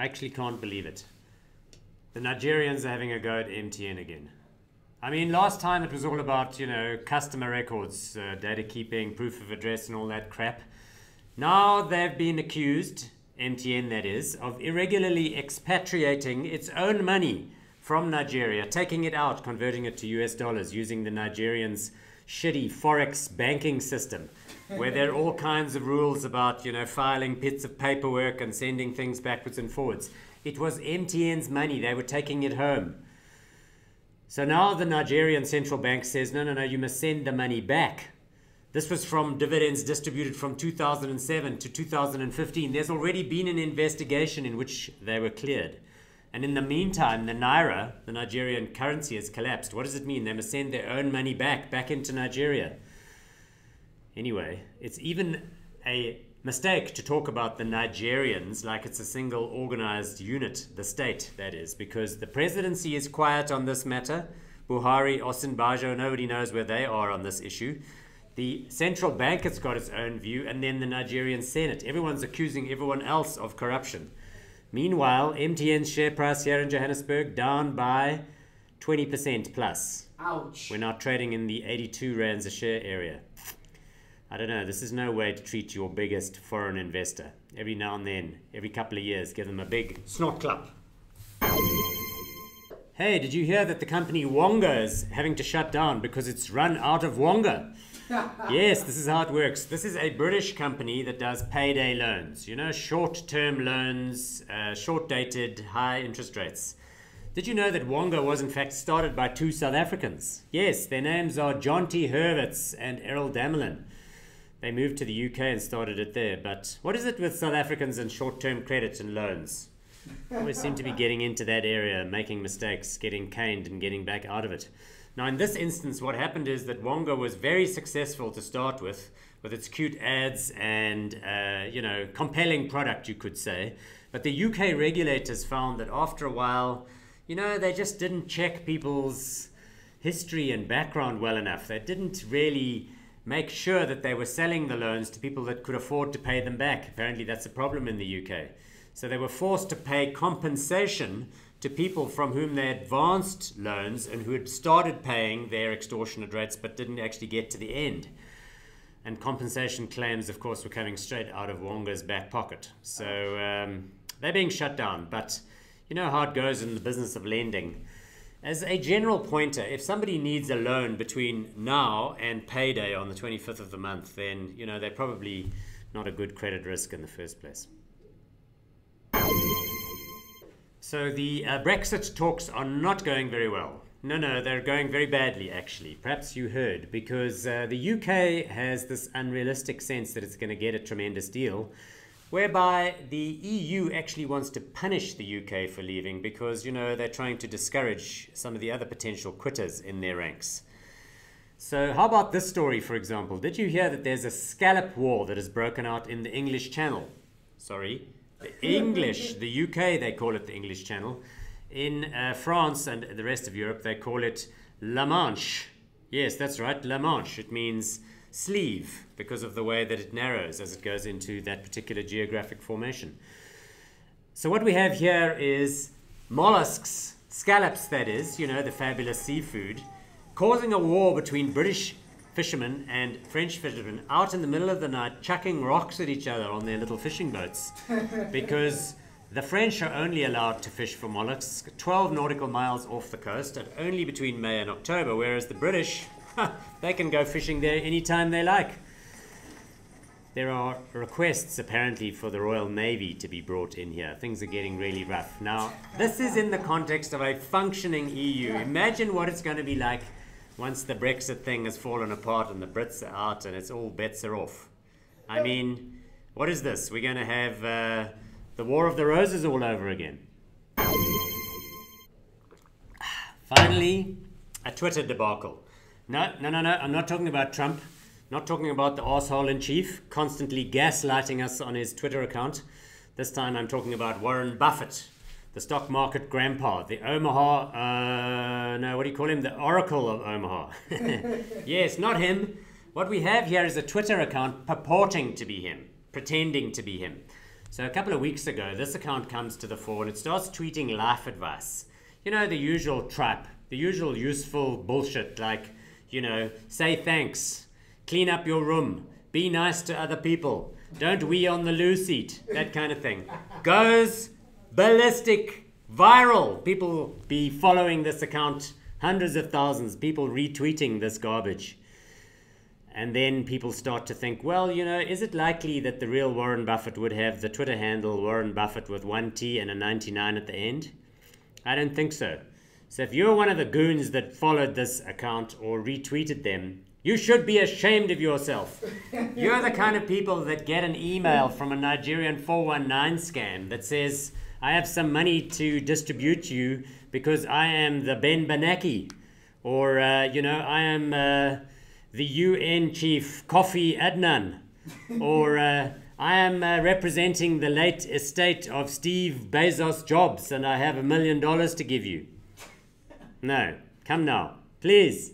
actually can't believe it. The Nigerians are having a go at MTN again. I mean, last time it was all about, you know, customer records, data keeping, proof of address and all that crap. Now they've been accused, MTN that is, of irregularly expatriating its own money from Nigeria, taking it out, converting it to US dollars, using the Nigerians' shitty forex banking system, where there are all kinds of rules about, you know, filing bits of paperwork and sending things backwards and forwards. It was MTN's money. They were taking it home. So now the Nigerian central bank says, no, you must send the money back. This was from dividends distributed from 2007 to 2015. There's already been an investigation in which they were cleared. And in the meantime, the Naira, the Nigerian currency, has collapsed. What does it mean? They must send their own money back into Nigeria. Anyway, it's even a mistake to talk about the Nigerians like it's a single organized unit, the state, that is, because the presidency is quiet on this matter. Buhari, Osinbajo, nobody knows where they are on this issue. The central bank has got its own view, and then the Nigerian Senate. Everyone's accusing everyone else of corruption. Meanwhile, MTN's share price here in Johannesburg down by 20% plus. Ouch. We're now trading in the 82 rands a share area. I don't know, this is no way to treat your biggest foreign investor. Every now and then, every couple of years, give them a big snort clap. Hey, did you hear that the company Wonga is having to shut down because it's run out of Wonga? Yes, this is how it works. This is a British company that does payday loans. You know, short-term loans, short-dated, high interest rates. Did you know that Wonga was in fact started by two South Africans? Yes, their names are John T. Hurwitz and Errol Damelin. They moved to the UK and started it there. But what is it with South Africans and short-term credit and loans? Always seem to be getting into that area, making mistakes, getting caned and getting back out of it. Now, in this instance, what happened is that Wonga was very successful to start with its cute ads and, you know, compelling product, you could say. But the UK regulators found that after a while, you know, they just didn't check people's history and background well enough. They didn't really make sure that they were selling the loans to people that could afford to pay them back. Apparently, that's a problem in the UK. So they were forced to pay compensation to people from whom they advanced loans and who had started paying their extortionate rates but didn't actually get to the end. And compensation claims, of course, were coming straight out of Wonga's back pocket. So they're being shut down. But you know how it goes in the business of lending. As a general pointer, if somebody needs a loan between now and payday on the 25th of the month, then, you know, they're probably not a good credit risk in the first place. So the Brexit talks are not going very well. No, they're going very badly, actually. Perhaps you heard, because the UK has this unrealistic sense that it's going to get a tremendous deal, whereby the EU actually wants to punish the UK for leaving because, you know, they're trying to discourage some of the other potential quitters in their ranks. So how about this story, for example? Did you hear that there's a scallop war that has broken out in the English Channel? Sorry, the UK, they call it the English Channel. In France and the rest of Europe, they call it La Manche. Yes, that's right, La Manche. It means sleeve because of the way that it narrows as it goes into that particular geographic formation. So what we have here is mollusks, scallops that is, you know, the fabulous seafood, causing a war between British fishermen and French fishermen out in the middle of the night, chucking rocks at each other on their little fishing boats because the French are only allowed to fish for mollusks 12 nautical miles off the coast and only between May and October, whereas the British, they can go fishing there anytime they like. There are requests apparently for the Royal Navy to be brought in here. Things are getting really rough. Now, this is in the context of a functioning EU. Imagine what it's going to be like once the Brexit thing has fallen apart and the Brits are out and it's all bets are off. I mean, what is this? We're going to have the War of the Roses all over again. Finally, a Twitter debacle. No, I'm not talking about Trump. Not talking about the arsehole in chief, constantly gaslighting us on his Twitter account. This time I'm talking about Warren Buffett, the stock market grandpa, the Omaha, no, what do you call him? The Oracle of Omaha. Yes, not him. What we have here is a Twitter account purporting to be him, pretending to be him. So a couple of weeks ago, this account comes to the fore and it starts tweeting life advice. You know, the usual trap, the usual useful bullshit like, you know, say thanks, clean up your room, be nice to other people, don't wee on the loo seat, that kind of thing. Goes ballistic, viral. People be following this account, hundreds of thousands, people retweeting this garbage. And then people start to think, well, you know, is it likely that the real Warren Buffett would have the Twitter handle Warren Buffett with one T and a 99 at the end? I don't think so. So if you're one of the goons that followed this account or retweeted them, you should be ashamed of yourself. You're the kind of people that get an email from a Nigerian 419 scam that says, I have some money to distribute you because I am the Ben Bernanke, or, you know, I am the UN chief Kofi Adnan, or I am representing the late estate of Steve Bezos Jobs and I have $1 million to give you. No, come now, please.